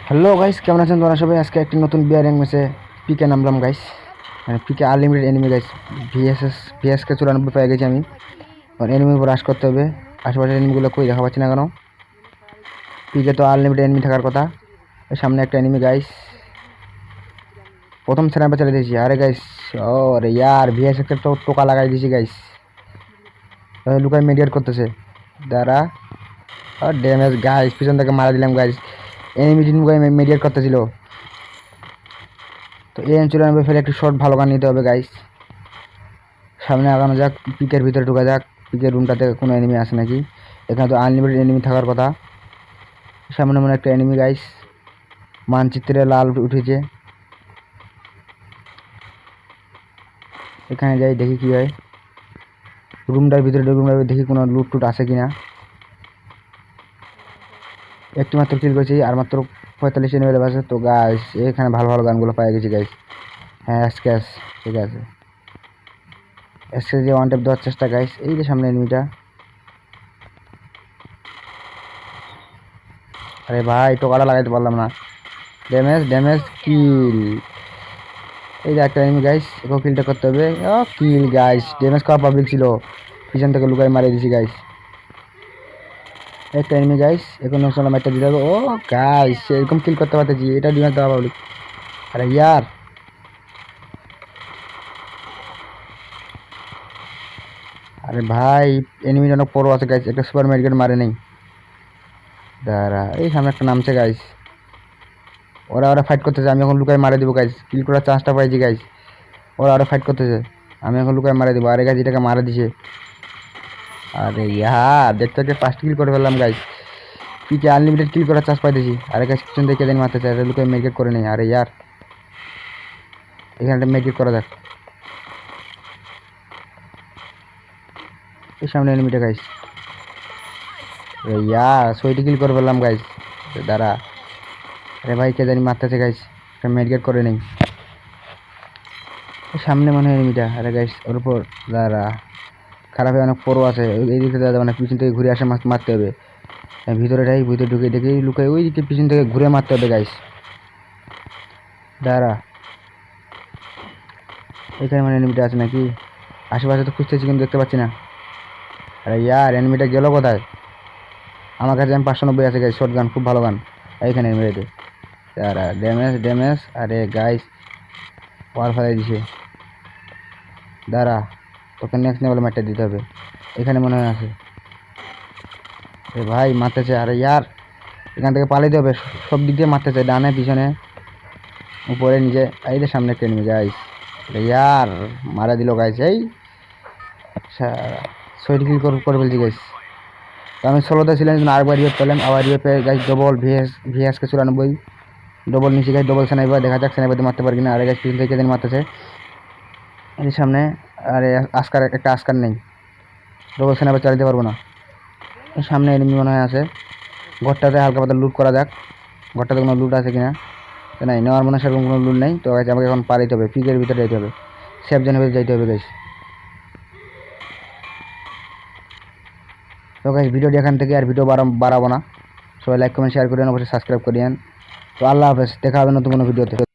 Hello guys, কেমন আছেন তোমরা সবাই? আজকে একটি নতুন বিয়ারিং ম্যাচে পিকে নামলাম গাইস। মানে পিকে আনলিমিটেড এনিমি গাইস। ভিএসকে 94 পেয়ে গেছি আমি। আর এনিমির উপর রাশ করতে হবে। আশেপাশের এনিমিগুলো কই দেখা পাচ্ছি না কেন? পিকে তো আনলিমিটেড এনিমি থাকার কথা। এর সামনে একটা এনিমি গাইস। প্রথম স্ন্যাপে চলে দিয়েছি। আরে গাইস, ও রে ইয়ার, ভিএসকে তো টোকা লাগাই দিয়েছি গাইস। লুকাই মেডিয়েট করতেছে দাঁড়া। আর ড্যামেজ গাইস, পিছন থেকে মারা দিলাম গাইস। এনিমি টিম মেডিয়েট করতেছিল। তো এই এম94 ফেলে একটি শর্ট ভালো গান নিতে হবে গাইস। সামনে আগানো যাক, পিকের ভিতরে ঢোকা যাক। পিকের রুমটাতে কোনো এনিমি আছে নাকি? এখানে তো আনলিমিটেড এনিমি থাকার কথা। সামনে মনে একটা এনিমি গাইস, মানচিত্রে লাল উঠেছে। এখানে যাই দেখি কি হয়। রুমটার ভিতরে দেখি কোনো লুট টুট আছে কিনা। একটি মাত্র কিল করেছি, আর মাত্র 45 এনিমি আছে। তো গাইস এখানে ভালো ভালো গানগুলো পাই গেছি গাইস। হ্যাঁ স্ক্যাচ, ঠিক আছে। স্ক্যাচ ওয়ান ট্যাপ দেওয়ার চেষ্টা গাইস। এই যে সামনে এনিমিটা। আরে ভাই, টোকাটা লাগাইতে পারলাম না। ড্যামেজ কিল। এই যে একটা এনিমি গাইস, একেও কিলটা করতে হবে। ও কিল গাইস, ড্যামেজ খাওয়া পাবলিক ছিল, পিছন থেকে লুকাই মারিয়ে দিছি গাইস। একটা এনিমি গাইস, এখন নকশালা মারটা দিতে হবে। ও গাইস, এরকম কিল করতে পারতেছি, এটা ড্যামেজ দেওয়া পাবলিক। আরে ইয়ার, আরে ভাই এনিমি অনেক পড়ো আছে গাইস, একটা সুপার মেডিকেট মারে নেই। দাঁড়া, এই সামনে একটা নামছে গাইস। ওরা ফাইট করতেছে, আমি এখন লুকাই মারে দিব গাইস। কিল করার চান্সটা পাইছি গাইস। ওরা ফাইট করতেছে, আমি এখন লুকাই মারে দিব। আরে গাইস, এটাকে মারা দিছে। আরে ইয়ার, দেখতে দেখতে 5 কিল করে ফেললাম গাইস। পিকে আনলিমিটেড কিল করার চান্স পাইতেছি। আরে গাইস, পিছন থেকে দিন মারতে চাই, লুকাই মেডিকেট করে নেই। আরে ইয়ার, এখানে মেডিকেট করা যাক। এই সামনে এনিমিটা গাইস। ইয়ার 6টি কিল করে ফেললাম গাইস। দাঁড়া, আরে ভাই কে জানি মারতেছে গাইস, একটা মেডিকেট করে নেই। সামনে মনে হয় এনিমিটা। আরে গাইস, ওর উপর দাঁড়া, খারাপ অনেক পরও আছে। এই দিকে দাদা, মানে পিছন থেকে ঘুরে আসে মারতে হবে। ভিতরে ঢুকে দেখি লুকাই, ওই দিকে পিছন থেকে ঘুরে মারতে হবে গাইস। দাঁড়া, এখানে মানে এনিমিটা আছে নাকি? আশেপাশে তো খুঁজতেছি কিন্তু দেখতে পাচ্ছি না। আরে ইয়ার, এনিমিটা গেল কোথায়? আমার কাছে M590 আছে গাইস, শর্ট গান, খুব ভালো গান। এইখানে এনিমিটাতে দাঁড়া, ড্যামেজ। আরে গাইস, ওয়ার ফেলাই দিছে। দাঁড়া, তোকে নেক্সট লেভেলে ম্যাচটা দিতে হবে। এখানে মনে হয় আছে। এ ভাই মারতেছে। আরে ইয়ার, এখান থেকে পালাইতে হবে। সব দিক দিয়ে মারতেছে, ডানে পিছনে উপরে নিচে। এই যে সামনে একটা এনিমি গাইস। ইয়ার, মারা দিল গাইস। এই 6টি কিল করে ফেলছি গাইস। তো আমি 16তে ছিলাম, আরেকবার রিভাইভ পেলাম। আবার রিভাইভ পেয়ে গাইস ডবল ভিএসকে 94 ডবল নিচে গাইস। ডবল স্নাইপার, দেখা যাক স্নাইপার দিয়ে মারতে পারি কিনা। আরে গাইস, পিছন থেকে দিন মারতেছে এই সামনে। আরে একটা আস্কার নেই, ডবল স্নাইপার চালাতে পারবো না। এই সামনে এনিমি মনে হয় আছে। ঘরটাতে হালকা পাতলা লুট করা যাক। ঘরটাতে কোনো লুট আছে কিনা? নাই, নেওয়ার মনে হয় সেরকম কোনো লুট নেই। তো গাইস, আমাকে এখন পালাইতে হবে, পিকের ভিতরে যাইতে হবে, সেফ জোনের ভিতরে যাইতে হবে গাইস। তো গাইস, ভিডিওটি এখান থেকে আর ভিডিও বাড়াবো না। সবাই লাইক কমেন্ট শেয়ার করেন, অবশ্যই সাবস্ক্রাইব করিয়েন। তো আল্লাহ হাফেজ, দেখা হবে নতুন কোনো ভিডিওতে।